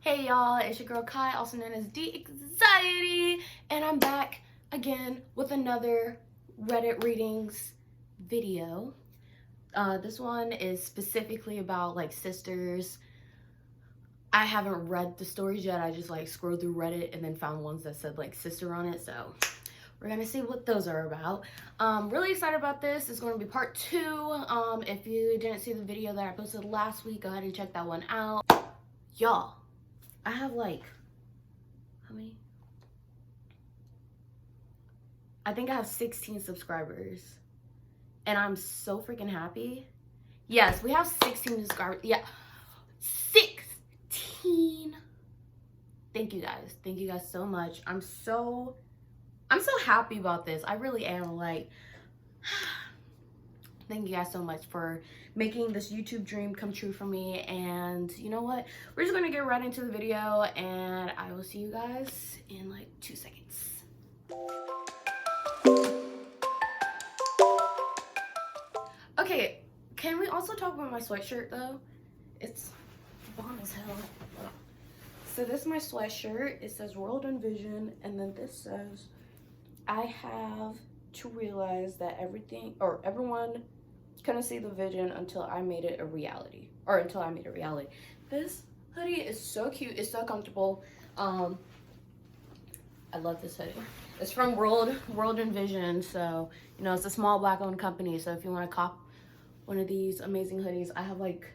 Hey y'all, it's your girl Kai, also known as The Anxiety, and I'm back again with another Reddit readings video. This one is specifically about like sisters. I haven't read the stories yet. I just like scrolled through Reddit and then found ones that said like sister on it, so we're gonna see what those are about. Really excited about this. It's gonna be part 2. If you didn't see the video that I posted last week, go ahead and check that one out. Y'all, I have like, how many? I think I have 16 subscribers. And I'm so freaking happy. Yes, we have 16 subscribers. Yeah, 16. Thank you guys. Thank you guys so much. I'm so happy about this. I really am. Like, thank you guys so much for making this YouTube dream come true for me. And you know what? We're just gonna get right into the video and I will see you guys in like 2 seconds. Okay, can we also talk about my sweatshirt though? It's bomb as hell. So this is my sweatshirt. It says wrldinvsn, and then this says, I have to realize that everyone couldn't see the vision until I made it a reality. Or until I made it a reality. This hoodie is so cute. It's so comfortable. I love this hoodie. It's from wrldinvsn. So, you know, it's a small black-owned company. So if you want to cop one of these amazing hoodies, I have like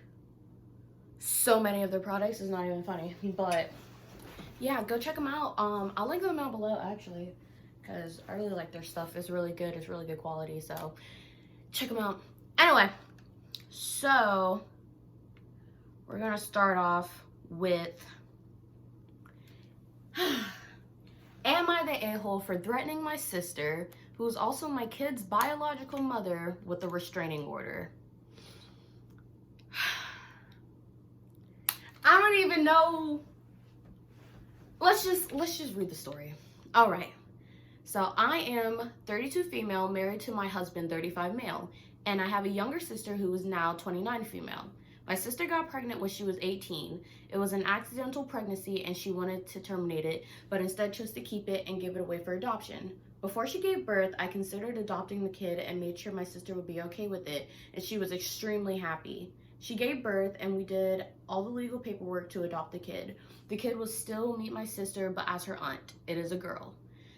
so many of their products. It's not even funny. But yeah, go check them out. I'll link them down below actually, because I really like their stuff. It's really good. It's really good quality. So check them out. Anyway, so we're gonna start off with am I the a-hole for threatening my sister, who is also my kid's biological mother, with a restraining order? I don't even know. Let's just read the story. All right. So I am 32 female, married to my husband, 35 male, and I have a younger sister who is now 29 female. My sister got pregnant when she was 18. It was an accidental pregnancy and she wanted to terminate it, but instead chose to keep it and give it away for adoption. Before she gave birth, I considered adopting the kid and made sure my sister would be okay with it, and she was extremely happy. She gave birth and we did all the legal paperwork to adopt the kid. The kid will still meet my sister, but as her aunt. It is a girl.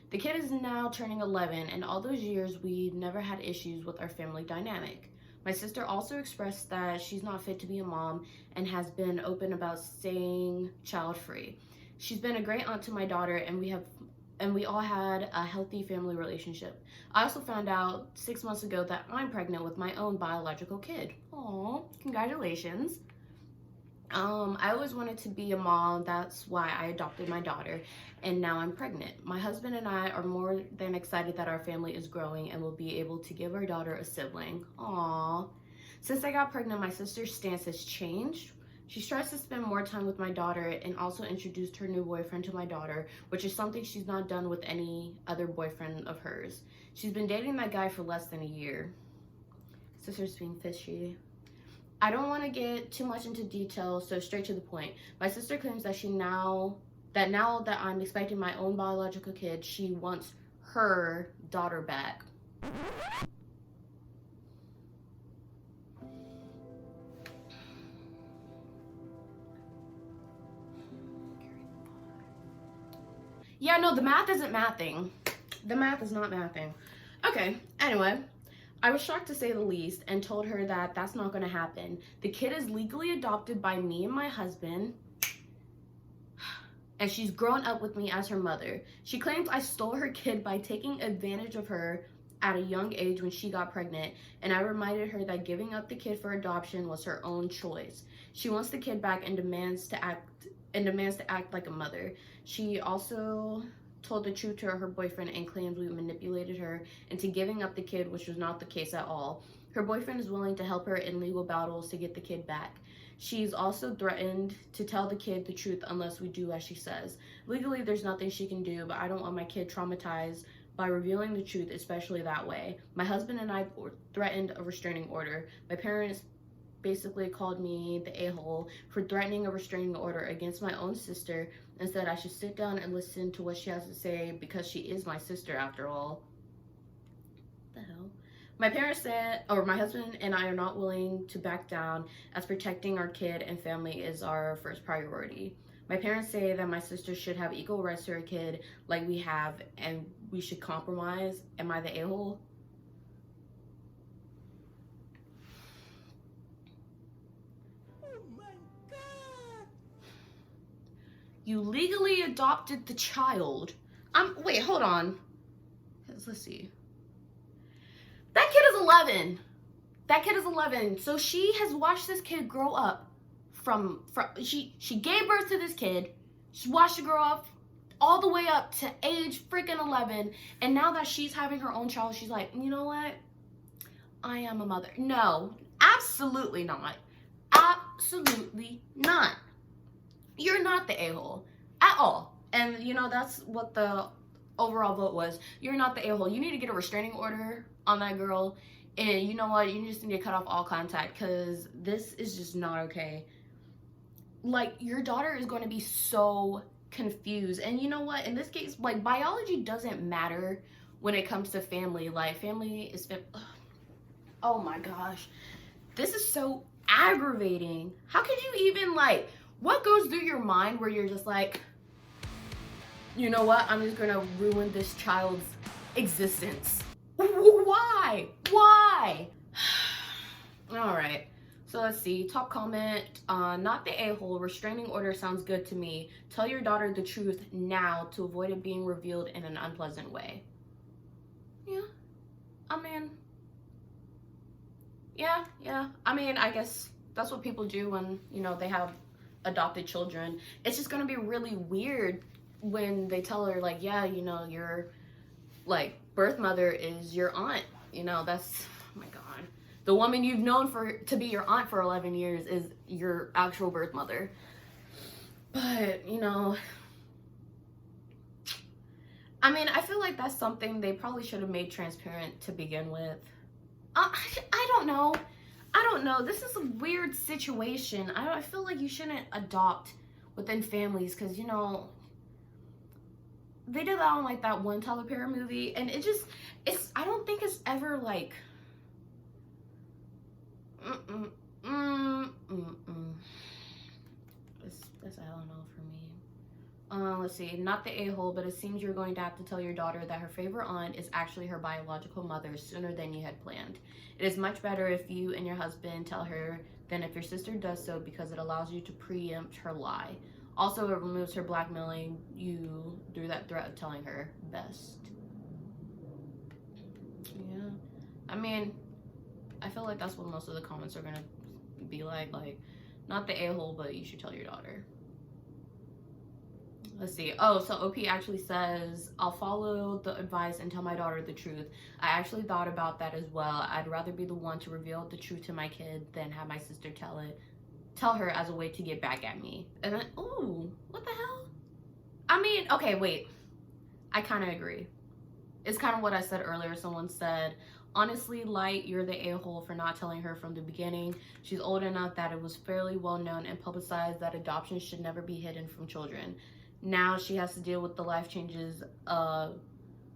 The kid is now turning 11, and all those years we never had issues with our family dynamic. My sister also expressed that she's not fit to be a mom and has been open about staying child-free. She's been a great aunt to my daughter, and we all had a healthy family relationship. I also found out 6 months ago that I'm pregnant with my own biological kid. Aw, congratulations. I always wanted to be a mom. That's why I adopted my daughter, and now I'm pregnant. My husband and I are more than excited that our family is growing and will be able to give our daughter a sibling. Aww. Since I got pregnant, my sister's stance has changed. She tries to spend more time with my daughter and also introduced her new boyfriend to my daughter, which is something she's not done with any other boyfriend of hers. She's been dating that guy for less than a year. Sister's being fishy. I don't want to get too much into detail, so straight to the point. My sister claims that now that I'm expecting my own biological kid, she wants her daughter back. Yeah, no, the math isn't mathing. The math is not mathing. Okay, anyway. I was shocked to say the least and told her that that's not going to happen. The kid is legally adopted by me and my husband, and she's grown up with me as her mother. She claims I stole her kid by taking advantage of her at a young age when she got pregnant, and I reminded her that giving up the kid for adoption was her own choice. She wants the kid back and demands to act like a mother. She also told the truth to her boyfriend and claims we manipulated her into giving up the kid, which was not the case at all. Her boyfriend is willing to help her in legal battles to get the kid back. She's also threatened to tell the kid the truth unless we do as she says. Legally, there's nothing she can do, but I don't want my kid traumatized by revealing the truth, especially that way. My husband and I threatened a restraining order. My parents basically called me the a-hole for threatening a restraining order against my own sister and said I should sit down and listen to what she has to say because she is my sister after all. What the hell? My parents said, or my husband and I are not willing to back down, as protecting our kid and family is our first priority. My parents say that my sister should have equal rights to her kid like we have, and we should compromise. Am I the a-hole? Oh my God! You legally adopted the child. Wait, hold on. Let's see. That kid is 11. That kid is 11. So she has watched this kid grow up she gave birth to this kid. She watched it grow up all the way up to age freaking 11. And now that she's having her own child, she's like, you know what? I am a mother. No, absolutely not. Absolutely not. You're not the a-hole at all. And you know, that's what the overall vote was. You're not the a-hole. You need to get a restraining order on that girl. And you know what? You just need to cut off all contact, because this is just not okay. Like, your daughter is going to be so confused. And you know what? In this case, like, biology doesn't matter when it comes to family. Like, family is... Oh my gosh. This is so aggravating. How could you even, like... What goes through your mind where you're just like, you know what? I'm just going to ruin this child's existence. Why? Why? All right. So let's see. Top comment. Not the a-hole. Restraining order sounds good to me. Tell your daughter the truth now to avoid it being revealed in an unpleasant way. Yeah. I mean. Yeah. I mean, I guess that's what people do when, you know, they have adopted children. It's just gonna be really weird when they tell her, like, yeah, you know, your, like, birth mother is your aunt. You know, that's, oh my God. The woman you've known to be your aunt for 11 years is your actual birth mother. But, you know, I mean, I feel like that's something they probably should have made transparent to begin with. I don't know. This is a weird situation. I feel like you shouldn't adopt within families, because, you know, they did that on, like, that one Tyler Perry movie, and I don't think it's ever, like, That's a hell no for me. Let's see. Not the a-hole, but it seems you're going to have to tell your daughter that her favorite aunt is actually her biological mother sooner than you had planned. It is much better if you and your husband tell her than if your sister does so, because it allows you to preempt her lie. Also, it removes her blackmailing you through that threat of telling her. Best. Yeah. I mean, I feel like that's what most of the comments are going to be like, not the a-hole, but you should tell your daughter. Let's see. Oh, so OP actually says, I'll follow the advice and tell my daughter the truth. I actually thought about that as well. I'd rather be the one to reveal the truth to my kid than have my sister tell her as a way to get back at me. And then, ooh, what the hell? I mean, okay, wait. I kind of agree. It's kind of what I said earlier. Someone said, honestly, Light, you're the a-hole for not telling her from the beginning. She's old enough that it was fairly well known and publicized that adoption should never be hidden from children. Now she has to deal with the life changes of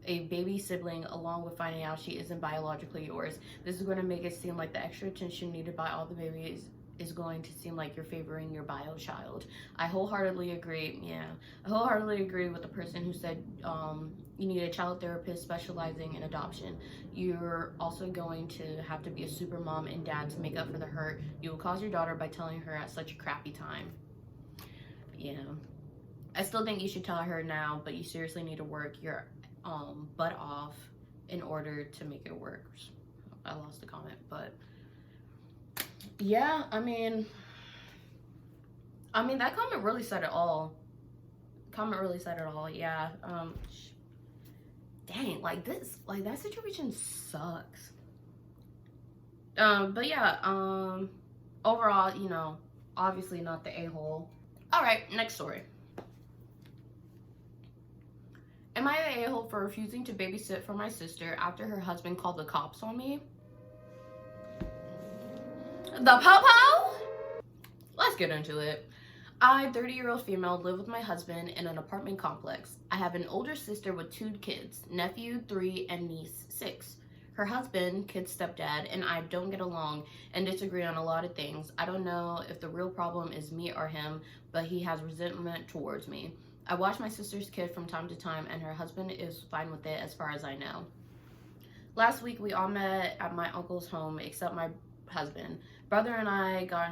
a baby sibling, along with finding out she isn't biologically yours. This is going to make it seem like the extra attention needed by all the babies is going to seem like you're favoring your bio child. I wholeheartedly agree. Yeah, I wholeheartedly agree with the person who said you need a child therapist specializing in adoption. You're also going to have to be a super mom and dad to make up for the hurt you will cause your daughter by telling her at such a crappy time. Yeah, I still think you should tell her now, but you seriously need to work your butt off in order to make it work. I lost the comment, but yeah, I mean that comment really said it all. Yeah. Dang, that situation sucks. But yeah, overall, you know, obviously not the a-hole. All right, next story. Am I the a-hole for refusing to babysit for my sister after her husband called the cops on me? The po-po? Let's get into it. I, 30-year-old female, live with my husband in an apartment complex. I have an older sister with 2 kids, nephew 3 and niece 6. Her husband, kid's stepdad, and I don't get along and disagree on a lot of things. I don't know if the real problem is me or him, but he has resentment towards me. I watch my sister's kid from time to time, and her husband is fine with it as far as I know. Last week, we all met at my uncle's home except my husband. Brother-in-law and I got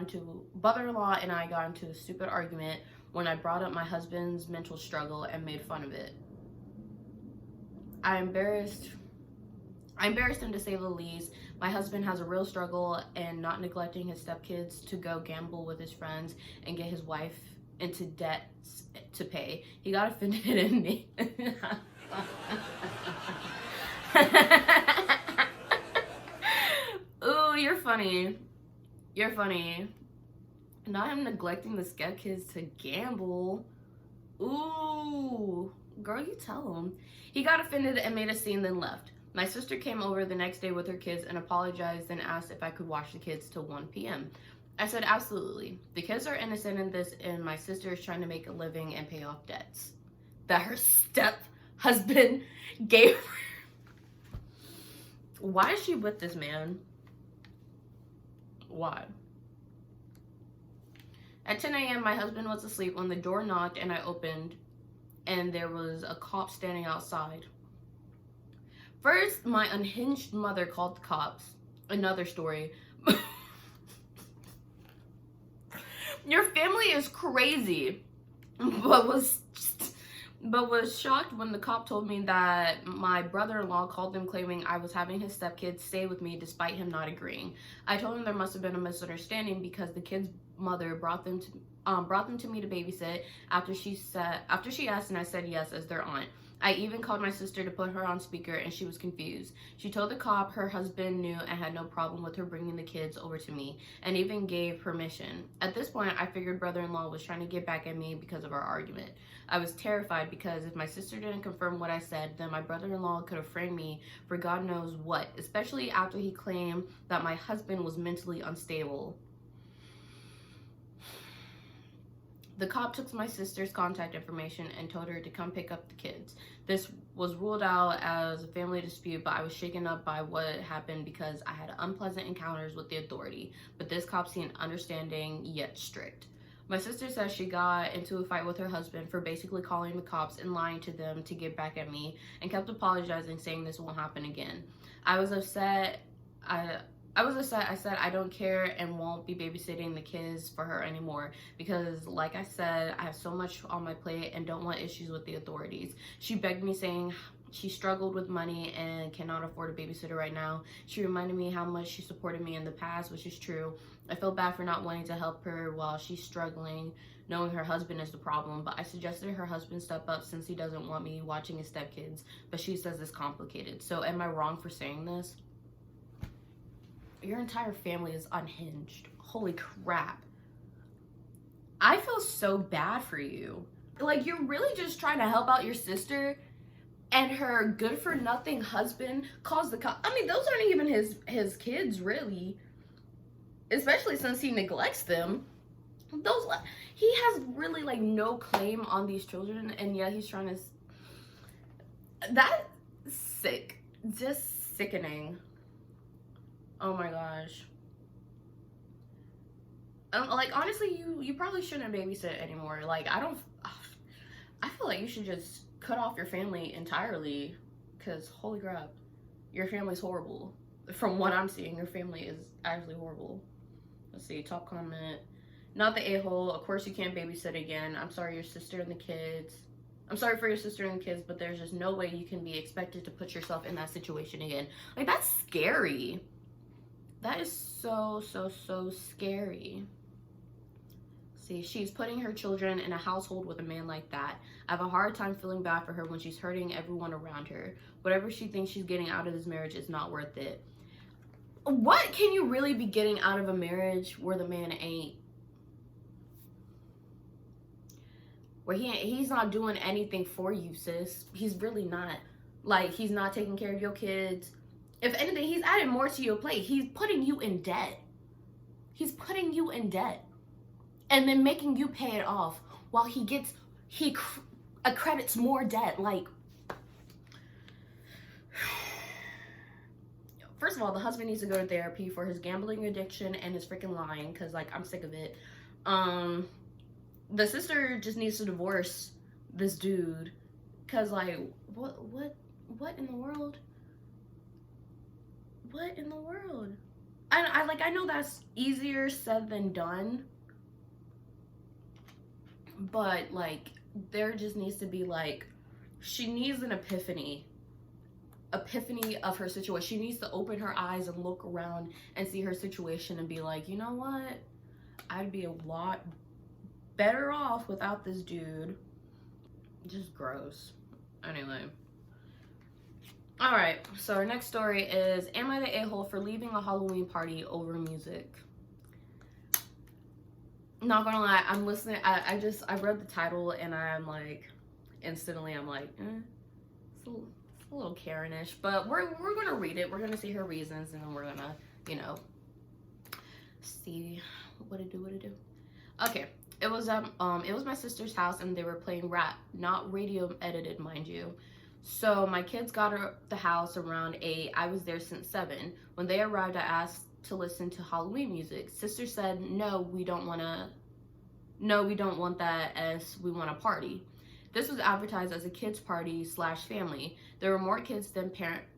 into a stupid argument when I brought up my husband's mental struggle and made fun of it. I embarrassed him, to say the least. My husband has a real struggle in not neglecting his stepkids to go gamble with his friends and get his wife into debts to pay. He got offended in me. Ooh, you're funny. You're funny. Not him neglecting the stepkids to gamble. Ooh, girl, you tell him. He got offended and made a scene, then left. My sister came over the next day with her kids and apologized and asked if I could watch the kids till 1 p.m. I said absolutely. The kids are innocent in this, and my sister is trying to make a living and pay off debts that her step-husband gave her. Why is she with this man? Why? At 10 a.m., my husband was asleep when the door knocked and I opened, and there was a cop standing outside. First, my unhinged mother called the cops. Another story. Your family is crazy, but was shocked when the cop told me that my brother-in-law called them claiming I was having his stepkids stay with me despite him not agreeing. I told him there must have been a misunderstanding because the kids' mother brought them to me to babysit after she asked, and I said yes as their aunt. I even called my sister to put her on speaker, and she was confused. She told the cop her husband knew and had no problem with her bringing the kids over to me, and even gave permission. At this point, I figured brother-in-law was trying to get back at me because of our argument. I was terrified because if my sister didn't confirm what I said, then my brother-in-law could have framed me for God knows what, especially after he claimed that my husband was mentally unstable. The cop took my sister's contact information and told her to come pick up the kids. This was ruled out as a family dispute, but I was shaken up by what happened because I had unpleasant encounters with the authority, but this cop seemed understanding yet strict. My sister says she got into a fight with her husband for basically calling the cops and lying to them to get back at me, and kept apologizing, saying this won't happen again. I was upset. I said I don't care and won't be babysitting the kids for her anymore because, like I said, I have so much on my plate and don't want issues with the authorities. She begged me, saying she struggled with money and cannot afford a babysitter right now. She reminded me how much she supported me in the past, which is true. I feel bad for not wanting to help her while she's struggling, knowing her husband is the problem, but I suggested her husband step up since he doesn't want me watching his stepkids, but she says it's complicated. So am I wrong for saying this? Your entire family is unhinged. Holy crap. I feel so bad for you. Like, you're really just trying to help out your sister, and her good-for-nothing husband calls the cops. I mean, those aren't even his kids, really. Especially since he neglects them. He has really, like, no claim on these children, and yet he's trying to... That's sick. Just sickening. Oh my gosh. Like, honestly, you probably shouldn't babysit anymore. Like, I feel like you should just cut off your family entirely, because holy crap, your family's horrible. From what I'm seeing, your family is actually horrible. Let's see, top comment. Not the a-hole. Of course you can't babysit again. I'm sorry, your sister and the kids. I'm sorry for your sister and kids, but there's just no way you can be expected to put yourself in that situation again. Like, that's scary. That is so scary. See, she's putting her children in a household with a man like that. I have a hard time feeling bad for her when she's hurting everyone around her. Whatever she thinks she's getting out of this marriage is not worth it. What can you really be getting out of a marriage where the man ain't? Where he's not doing anything for you, sis. He's really not. Like, he's not taking care of your kids. If anything, he's adding more to your plate. He's putting you in debt. He's putting you in debt and then making you pay it off while he accredits more debt. Like, first of all, the husband needs to go to therapy for his gambling addiction and his freaking lying, because, like, I'm sick of it. The sister just needs to divorce this dude, because, like, what in the world? What in the world? I know that's easier said than done, but, like, there just needs to be, like, she needs an epiphany of her situation. She needs to open her eyes and look around and see her situation and be like, you know what? I'd be a lot better off without this dude. Just gross. Anyway. Alright, so our next story is, am I the a-hole for leaving a Halloween party over music? Not gonna lie, I'm listening. I read the title and I'm like, instantly I'm like, it's a little Karen-ish, but we're gonna read it. We're gonna see her reasons, and then we're gonna, you know, see what it do. Okay, it was my sister's house, and they were playing rap, not radio edited, mind you. So my kids got the house around 8. I was there since 7. When they arrived, I asked to listen to Halloween music. Sister said, no, we don't want that, as we want a party. This was advertised as a kids party / family. There were more kids than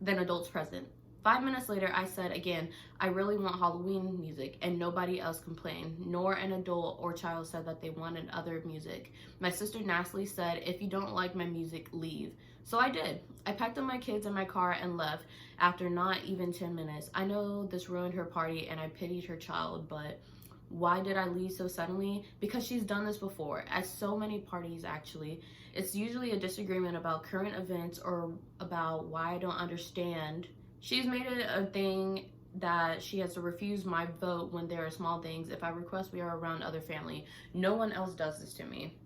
adults present. 5 minutes later, I said again, I really want Halloween music, and nobody else complained, nor an adult or child said that they wanted other music. My sister nastily said, if you don't like my music, leave. So I did. I packed up my kids in my car and left after not even 10 minutes. I know this ruined her party and I pitied her child, but why did I leave so suddenly? Because she's done this before, at so many parties actually. It's usually a disagreement about current events or about why I don't understand. She's made it a thing that she has to refuse my vote when there are small things. If I request we are around other family, no one else does this to me.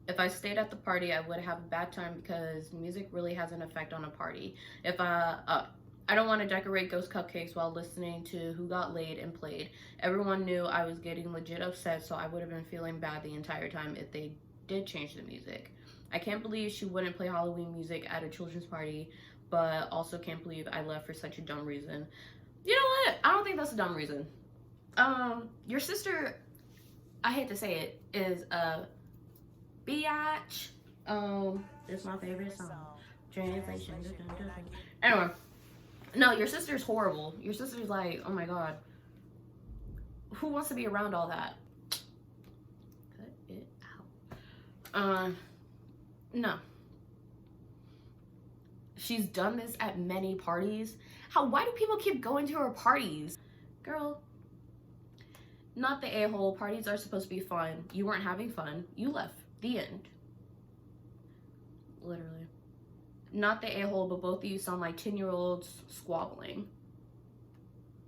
If I stayed at the party, I would have a bad time because music really has an effect on a party. If I don't want to decorate ghost cupcakes while listening to Who Got Laid and Played. Everyone knew I was getting legit upset, so I would have been feeling bad the entire time if they did change the music. I can't believe she wouldn't play Halloween music at a children's party, but also can't believe I left for such a dumb reason. You know what? I don't think that's a dumb reason. Your sister, I hate to say it, is a biatch. It's my favorite song. Translation. Anyway. No, your sister's horrible. Your sister's like, oh my god. Who wants to be around all that? Cut it out. No. She's done this at many parties. Why do people keep going to her parties? Girl, not the a-hole. Parties are supposed to be fun. You weren't having fun. You left. The end. Literally. Not the a-hole, but both of you sound like 10-year-olds squabbling.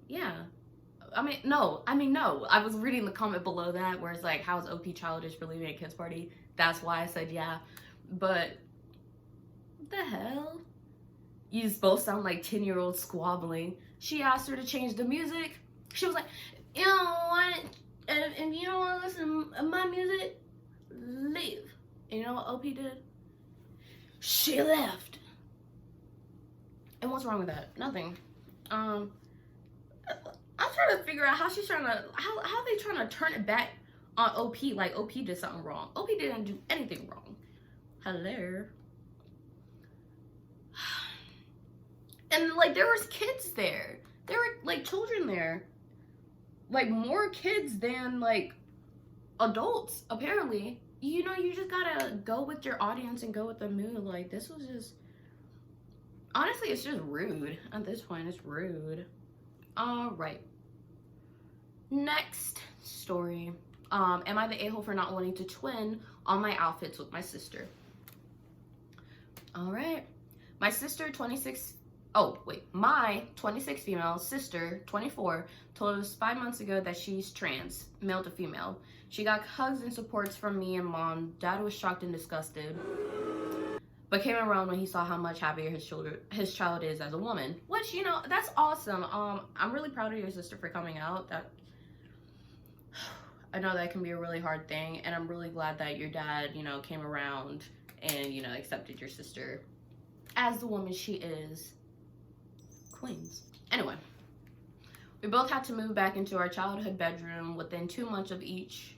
Yeah. No. I was reading the comment below that where it's like, how is OP childish for leaving a kid's party? That's why I said yeah. But, what the hell? You both sound like 10-year-olds squabbling. She asked her to change the music. She was like, you know what? If you don't want to listen to my music, leave. And you know what OP did? She left. And what's wrong with that? Nothing. I'm trying to figure out how she's trying to, how they trying to turn it back on OP, like OP did something wrong. OP didn't do anything wrong. Hello. And like there was kids there. There were like children there. Like more kids than like adults, apparently. You know, you just gotta go with your audience and go with the mood. Like, this was just, honestly, it's just rude. At this point, it's rude. All right. Next story. Am I the a-hole for not wanting to twin on my outfits with my sister? All right. My 26 female sister, 24, told us 5 months ago that she's trans, male to female. She got hugs and supports from me and mom. Dad was shocked and disgusted, but came around when he saw how much happier his child is as a woman. Which, you know, that's awesome. I'm really proud of your sister for coming out. I know that can be a really hard thing, and I'm really glad that your dad, you know, came around and, you know, accepted your sister as the woman she is. Queens. Anyway, we both had to move back into our childhood bedroom within 2 months of each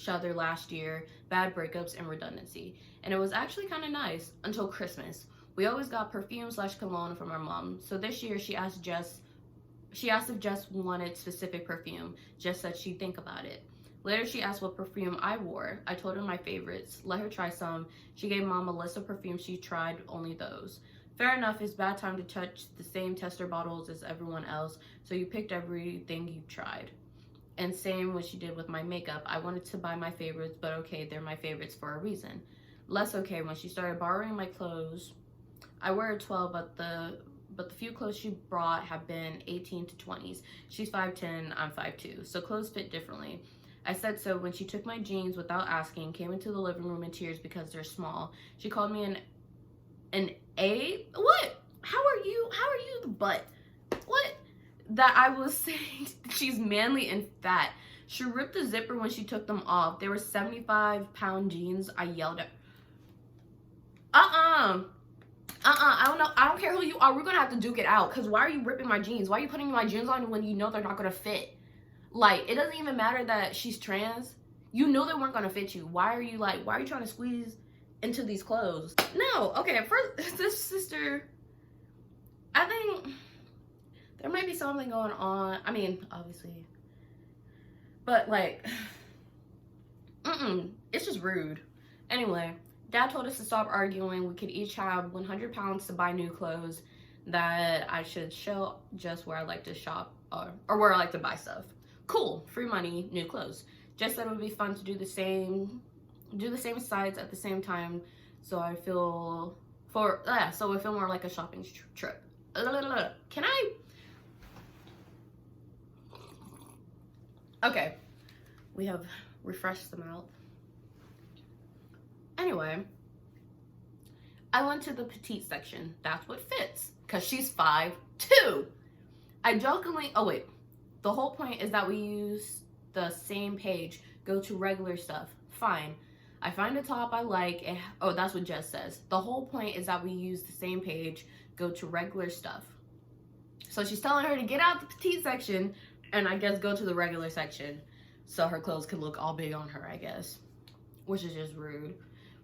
other last year, bad breakups and redundancy. And it was actually kind of nice until Christmas. We always got perfume/cologne from our mom. So this year she asked if Jess wanted specific perfume. Jess said she'd think about it. Later she asked what perfume I wore. I told her my favorites, let her try some. She gave mom a list of perfumes she tried, only those. Fair enough, it's bad time to touch the same tester bottles as everyone else, so you picked everything you've tried. And same what she did with my makeup. I wanted to buy my favorites, but okay, they're my favorites for a reason. Less okay when she started borrowing my clothes. I wear a 12, but the few clothes she brought have been 18 to 20s. She's 5'10", I'm 5'2", so clothes fit differently. I said so when she took my jeans without asking, came into the living room in tears because they're small. She called me an A? What? How are you the butt? What? That I was saying she's manly and fat. She ripped the zipper when she took them off. They were 75-pound jeans. I yelled at I don't care who you are. We're gonna have to duke it out. Cause why are you ripping my jeans? Why are you putting my jeans on when you know they're not gonna fit? Like, it doesn't even matter that she's trans. You know they weren't gonna fit you. Why are you trying to squeeze into these clothes? No, okay, first, this sister, I think there might be something going on. I mean, obviously. But, like, it's just rude. Anyway, Dad told us to stop arguing. We could each have 100 pounds to buy new clothes, that I should show just where I like to shop or where I like to buy stuff. Cool, free money, new clothes. Just that it would be fun to do the same sides at the same time, so I feel more like a shopping trip. Can I? Okay, we have refreshed the mouth. Anyway, I went to the petite section. That's what fits, because she's 5'2". I jokingly, the whole point is that we use the same page, go to regular stuff. Fine. I find a top I like. That's what Jess says. The whole point is that we use the same page, go to regular stuff. So she's telling her to get out the petite section and I guess go to the regular section so her clothes can look all big on her, I guess. Which is just rude.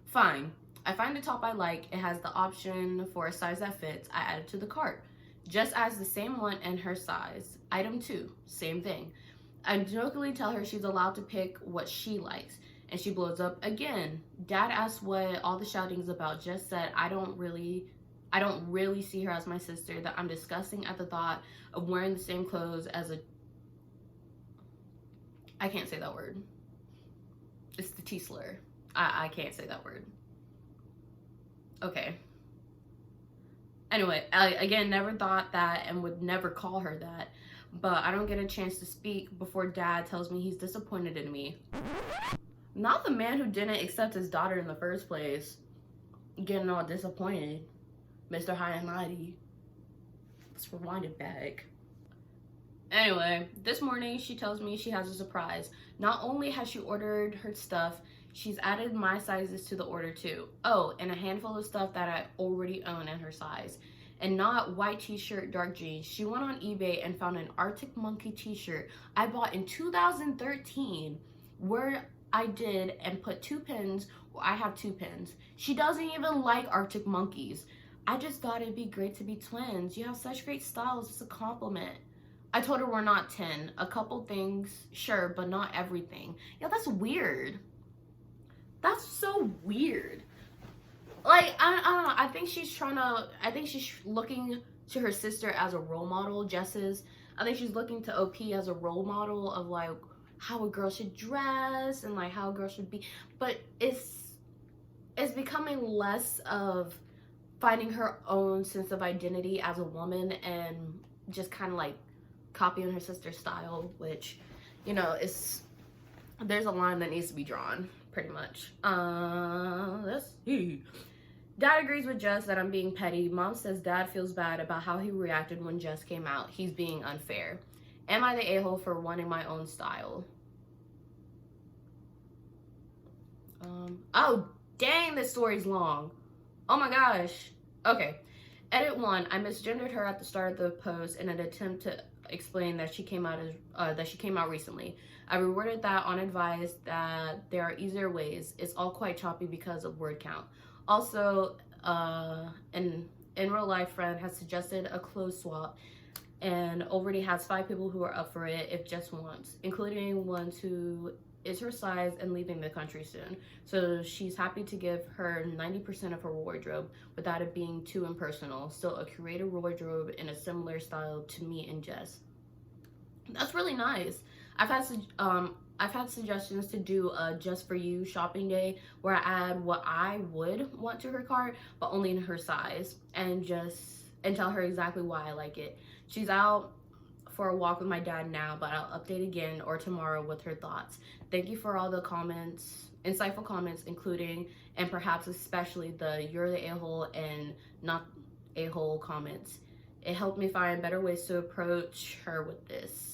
Fine. I find a top I like. It has the option for a size that fits. I add it to the cart. Just as the same one and her size. Item 2, same thing. I jokingly tell her she's allowed to pick what she likes, and she blows up again. Dad asks what all the shouting's about. Just said I don't really see her as my sister, that I'm disgusting at the thought of wearing the same clothes as I can't say that word. It's the T slur. I can't say that word. Okay. Anyway, I, again, never thought that and would never call her that. But I don't get a chance to speak before Dad tells me he's disappointed in me. Not the man who didn't accept his daughter in the first place. Getting all disappointed. Mr. High and Mighty. Let's rewind it back. Anyway, this morning she tells me she has a surprise. Not only has she ordered her stuff, she's added my sizes to the order too. Oh, and a handful of stuff that I already own in her size. And not white t-shirt, dark jeans. She went on eBay and found an Arctic Monkey t-shirt I bought in 2013 where I did and put 2 pins. Well, I have 2 pins. She doesn't even like Arctic monkeys. I just thought it'd be great to be twins. You have such great styles. It's a compliment. I told her we're not 10. A couple things, sure, but not everything. Yeah, that's weird. That's so weird. Like, I don't know. I think she's looking to her sister as a role model, Jess is. I think she's looking to OP as a role model of, like, how a girl should dress and, like, how a girl should be. But it's becoming less of finding her own sense of identity as a woman and just kind of, like, copying her sister's style, which, you know, there's a line that needs to be drawn, pretty much. Let's see. Dad agrees with Jess that I'm being petty. Mom says Dad feels bad about how he reacted when Jess came out. He's being unfair. Am I the a-hole for wanting my own style? Oh, dang, this story's long. Oh my gosh. Okay. Edit 1. I misgendered her at the start of the post in an attempt to explain that she came out recently. I reworded that on advice that there are easier ways. It's all quite choppy because of word count. Also, an in real life friend has suggested a clothes swap and already has 5 people who are up for it if just once, including one who is her size and leaving the country soon. So she's happy to give her 90% of her wardrobe without it being too impersonal. Still a curated wardrobe in a similar style to me and Jess. That's really nice. I've had suggestions to do a just for you shopping day where I add what I would want to her cart, but only in her size, and tell her exactly why I like it. She's out for a walk with my dad now, but I'll update again or tomorrow with her thoughts. Thank you for all the comments, insightful comments, including and perhaps especially the "you're the a-hole" and "not a-hole" comments. It helped me find better ways to approach her with this.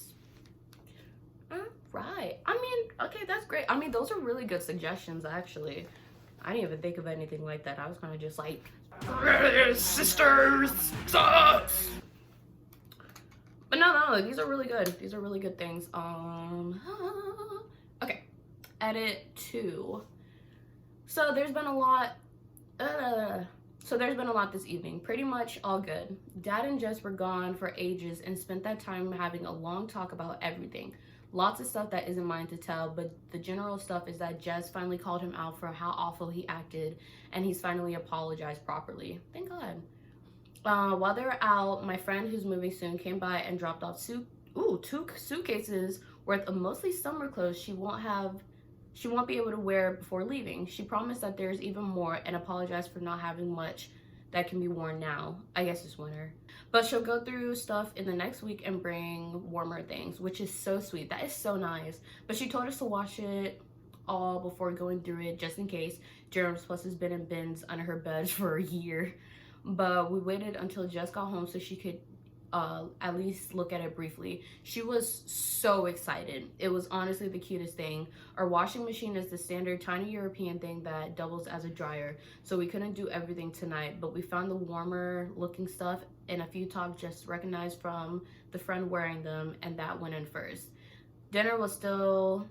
Right. I mean, okay, that's great. I mean, those are really good suggestions, actually. I didn't even think of anything like that. I was kind of just like, sisters sucks. But no, these are really good. These are really good things. Okay. Edit 2. So there's been a lot this evening. Pretty much all good. Dad and Jess were gone for ages and spent that time having a long talk about everything. Lots of stuff that isn't mine to tell, but the general stuff is that Jess finally called him out for how awful he acted, and he's finally apologized properly. Thank God. While they were out, my friend who's moving soon came by and dropped off 2 suitcases worth of mostly summer clothes she won't be able to wear before leaving. She promised that there's even more and apologized for not having much that can be worn now. I guess it's winter. But she'll go through stuff in the next week and bring warmer things, which is so sweet. That is so nice. But she told us to wash it all before going through it, just in case. Germs plus has been in bins under her bed for a year. But we waited until Jess got home so she could at least look at it briefly. She was so excited. It was honestly the cutest thing. Our washing machine is the standard tiny European thing that doubles as a dryer, so we couldn't do everything tonight, but we found the warmer looking stuff and a few tops just recognized from the friend wearing them, and that went in first. Dinner was still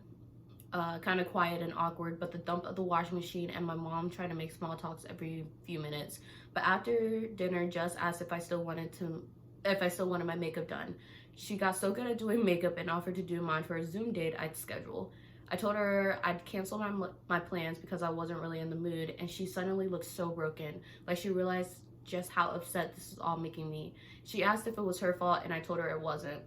kind of quiet and awkward, but the thump of the washing machine and my mom trying to make small talks every few minutes. But after dinner, Jess asked if I still wanted my makeup done. She got so good at doing makeup and offered to do mine for a Zoom date I'd schedule. I told her I'd cancel my plans because I wasn't really in the mood, and she suddenly looked so broken, like she realized just how upset this was all making me. She asked if it was her fault, and I told her it wasn't.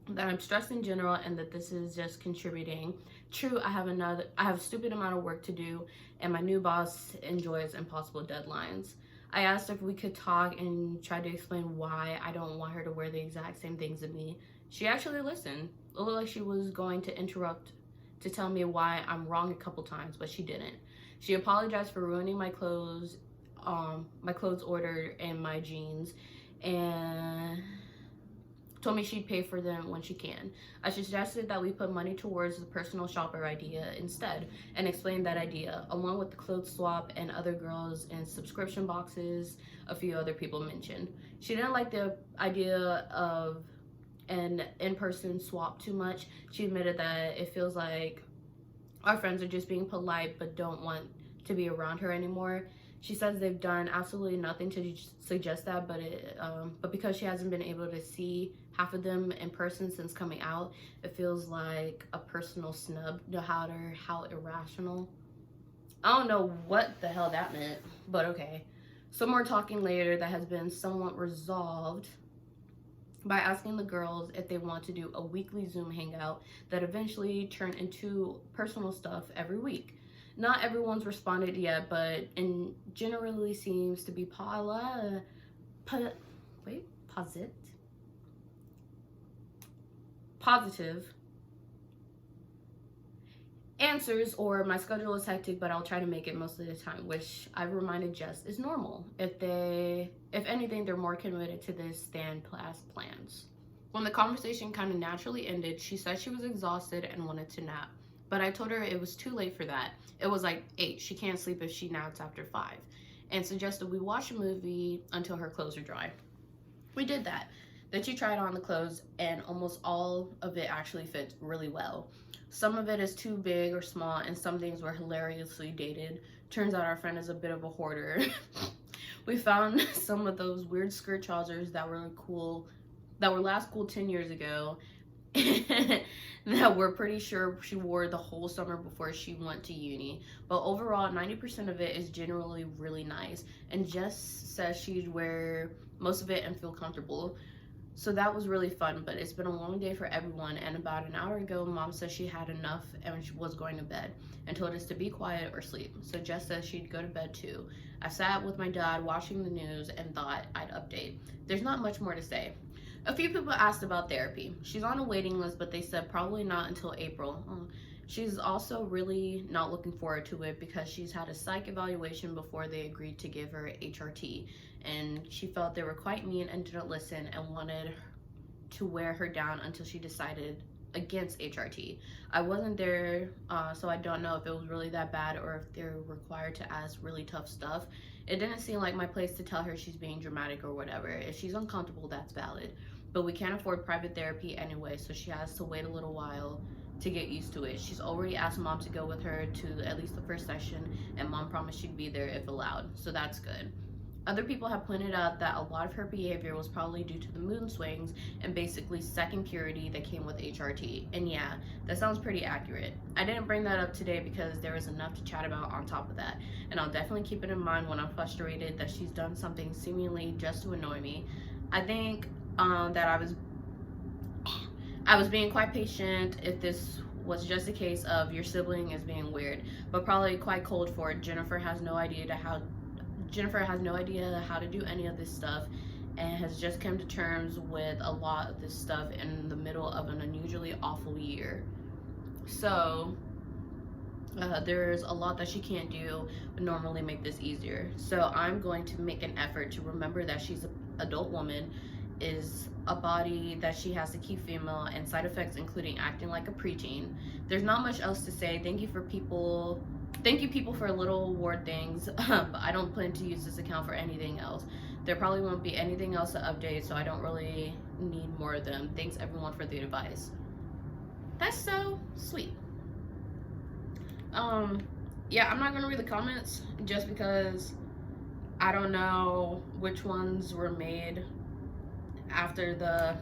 That I'm stressed in general and that this is just contributing. True, I have a stupid amount of work to do, and my new boss enjoys impossible deadlines. I asked if we could talk and try to explain why I don't want her to wear the exact same things as me. She actually listened. It looked like she was going to interrupt to tell me why I'm wrong a couple times, but she didn't. She apologized for ruining my clothes order and my jeans, and told me she'd pay for them when she can. I suggested that we put money towards the personal shopper idea instead, and explained that idea, along with the clothes swap and other girls and subscription boxes a few other people mentioned. She didn't like the idea of an in-person swap too much. She admitted that it feels like our friends are just being polite but don't want to be around her anymore. She says they've done absolutely nothing to suggest that, but because she hasn't been able to see half of them in person since coming out, it feels like a personal snub. How irrational. I don't know what the hell that meant, but okay. Some more talking later that has been somewhat resolved by asking the girls if they want to do a weekly Zoom hangout that eventually turned into personal stuff every week. Not everyone's responded yet, but generally seems to be positive answers, or my schedule is hectic, but I'll try to make it most of the time, which I've reminded Jess is normal. If anything, they're more committed to this than past plans. When the conversation kind of naturally ended, she said she was exhausted and wanted to nap. but I told her it was too late for that. It was like 8. She can't sleep if she naps after 5. And suggested we watch a movie until her clothes are dry. We did that. Then she tried on the clothes, and almost all of it actually fits really well. Some of it is too big or small, and some things were hilariously dated. Turns out our friend is a bit of a hoarder. We found some of those weird skirt trousers that were cool, that were last cool 10 years ago, that we're pretty sure she wore the whole summer before she went to uni. But overall, 90% of it is generally really nice, and Jess says she'd wear most of it and feel comfortable. So that was really fun, but it's been a long day for everyone, and about an hour ago, Mom said she had enough and she was going to bed and told us to be quiet or sleep. So Jess says she'd go to bed too. I sat with my dad watching the news and thought I'd update. There's not much more to say. A few people asked about therapy. She's on a waiting list, but they said probably not until April. She's also really not looking forward to it because she's had a psych evaluation before they agreed to give her HRT, and she felt they were quite mean and didn't listen and wanted to wear her down until she decided against HRT. I wasn't there, so I don't know if it was really that bad or if they're required to ask really tough stuff. It didn't seem like my place to tell her she's being dramatic or whatever. If she's uncomfortable, that's valid. But we can't afford private therapy anyway, so she has to wait a little while to get used to it. She's already asked Mom to go with her to at least the first session, and Mom promised she'd be there if allowed, so that's good. Other people have pointed out that a lot of her behavior was probably due to the mood swings and basically second purity that came with HRT. And yeah, that sounds pretty accurate. I didn't bring that up today because there was enough to chat about on top of that, and I'll definitely keep it in mind when I'm frustrated that she's done something seemingly just to annoy me. I think that I was being quite patient if this was just a case of your sibling is being weird, but probably quite cold for it. Jennifer has no idea how to do any of this stuff and has just come to terms with a lot of this stuff in the middle of an unusually awful year. So there's a lot that she can't do but normally make this easier. So I'm going to make an effort to remember that she's an adult woman, is a body that she has to keep female, and side effects including acting like a preteen. There's not much else to say. Thank you people for little award things, but I don't plan to use this account for anything else. There probably won't be anything else to update, so I don't really need more of them. Thanks everyone for the advice. That's so sweet. Yeah, I'm not gonna read the comments just because I don't know which ones were made after the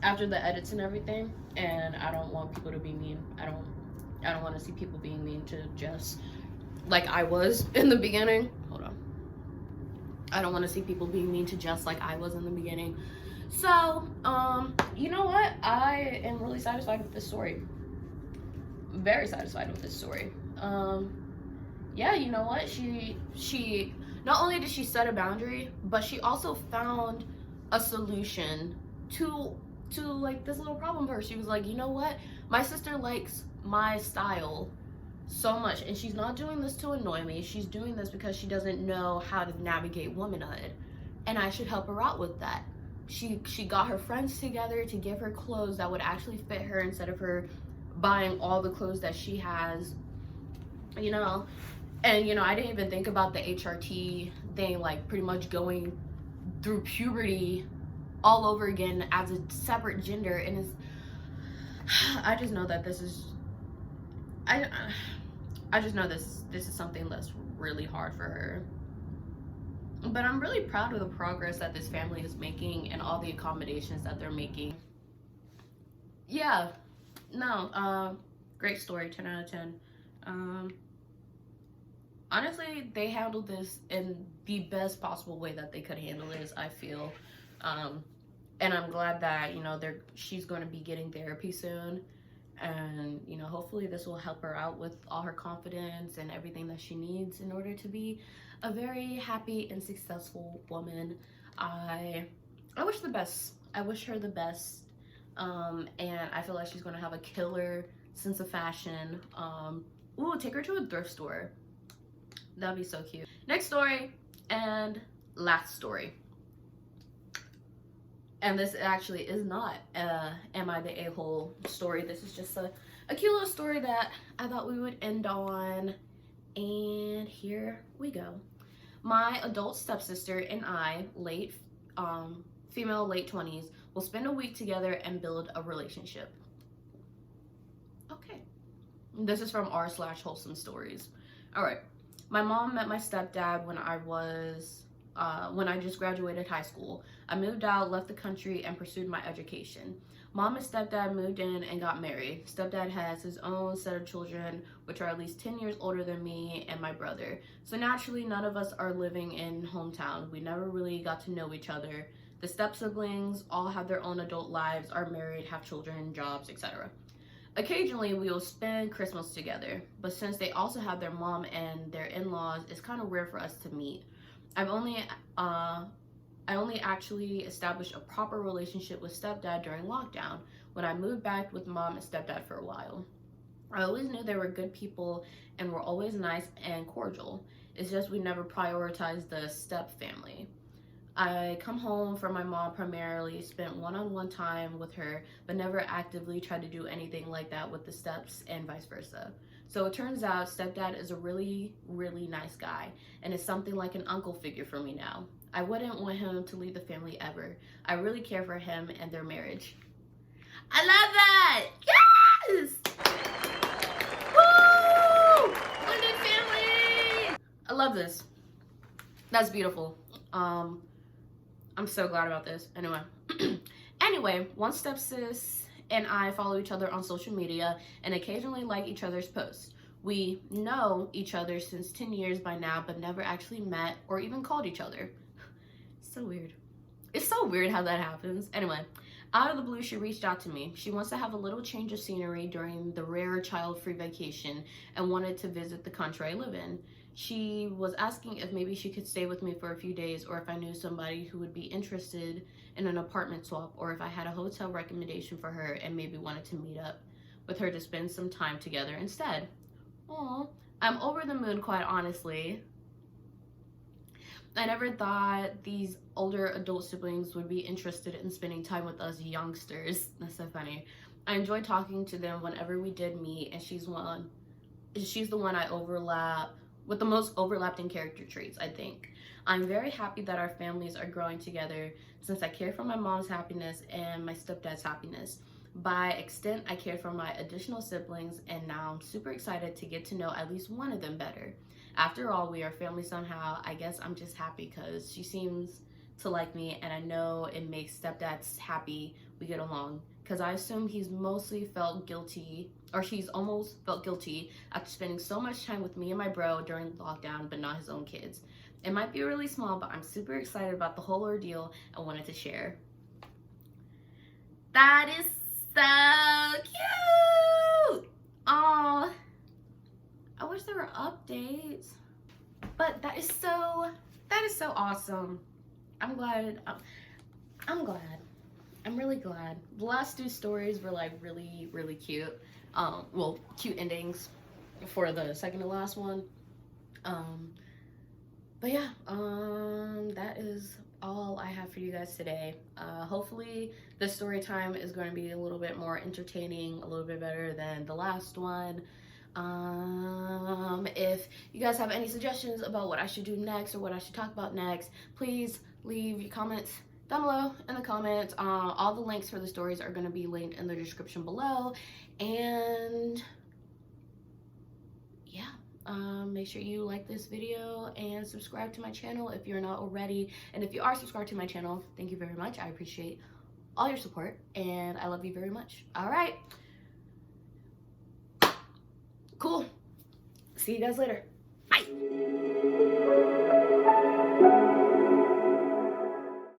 edits and everything, and I don't want people to be mean. I don't want to see people being mean to Jess like I was in the beginning. Hold on. I don't want to see people being mean to Jess like I was in the beginning. So, you know what? I am really satisfied with this story. Very satisfied with this story. Yeah, you know what? She not only did she set a boundary, but she also found a solution to like this little problem for her. She was like, you know what? My sister likes my style so much, and she's not doing this to annoy me. She's doing this because she doesn't know how to navigate womanhood, and I should help her out with that. She got her friends together to give her clothes that would actually fit her instead of her buying all the clothes that she has, you know. And you know, I didn't even think about the HRT thing, like pretty much going through puberty all over again as a separate gender. And it's, I just know that this is, I just know this is something that's really hard for her. But I'm really proud of the progress that this family is making and all the accommodations that they're making. Yeah, no, great story, 10 out of 10. Honestly, they handled this in the best possible way that they could handle this, I feel. And I'm glad that, you know, she's going to be getting therapy soon. And, you know, hopefully this will help her out with all her confidence and everything that she needs in order to be a very happy and successful woman. I wish the best. I wish her the best. And I feel like she's going to have a killer sense of fashion. Ooh, take her to a thrift store. That'd be so cute. Next story and last story. And this actually is not Am I the A-hole story. This is just a cute little story that I thought we would end on. And here we go. My adult stepsister and I, female late 20s, will spend a week together and build a relationship. Okay. This is from r/wholesome stories. All right. My mom met my stepdad when I just graduated high school. I moved out, left the country, and pursued my education. Mom and stepdad moved in and got married. Stepdad has his own set of children, which are at least 10 years older than me and my brother. So naturally, none of us are living in hometown. We never really got to know each other. The step-siblings all have their own adult lives, are married, have children, jobs, etc. Occasionally, we will spend Christmas together, but since they also have their mom and their in-laws, it's kind of rare for us to meet. I only actually established a proper relationship with stepdad during lockdown, when I moved back with mom and stepdad for a while. I always knew they were good people and were always nice and cordial. It's just we never prioritized the step family. I come home from my mom primarily, spent one-on-one time with her, but never actively tried to do anything like that with the steps and vice versa. So it turns out stepdad is a really, really nice guy and is something like an uncle figure for me now. I wouldn't want him to leave the family ever. I really care for him and their marriage. I love that! Yes! Woo! Blended family! I love this. That's beautiful. I'm so glad about this. Anyway, one stepsis and I follow each other on social media and occasionally like each other's posts. We know each other since 10 years by now, but never actually met or even called each other. So weird. It's so weird how that happens. Anyway, out of the blue, she reached out to me. She wants to have a little change of scenery during the rare child-free vacation and wanted to visit the country I live in. She was asking if maybe she could stay with me for a few days, or if I knew somebody who would be interested in an apartment swap, or if I had a hotel recommendation for her and maybe wanted to meet up with her to spend some time together instead. Aw, I'm over the moon, quite honestly. I never thought these older adult siblings would be interested in spending time with us youngsters. That's so funny. I enjoy talking to them whenever we did meet, and she's the one I overlap with the most overlapping character traits, I think. I'm very happy that our families are growing together since I care for my mom's happiness and my stepdad's happiness. By extent, I care for my additional siblings, and now I'm super excited to get to know at least one of them better. After all, we are family somehow. I guess I'm just happy because she seems to like me, and I know it makes stepdads happy we get along, because I assume he's mostly felt guilty, or she's almost felt guilty after spending so much time with me and my bro during lockdown, but not his own kids. It might be really small, but I'm super excited about the whole ordeal and wanted to share. That is so cute! Aw, I wish there were updates, but that is so awesome. I'm glad. I'm really glad. The last two stories were like really, really cute. Well, cute endings for the second to last one. But yeah, that is all I have for you guys today. Hopefully this story time is going to be a little bit more entertaining, a little bit better than the last one. If you guys have any suggestions about what I should do next or what I should talk about next, please leave your comments down below in the comments. All the links for the stories are going to be linked in the description below. And yeah, make sure you like this video and subscribe to my channel if you're not already. And if you are subscribed to my channel, thank you very much. I appreciate all your support and I love you very much. All right. Cool. See you guys later. Bye.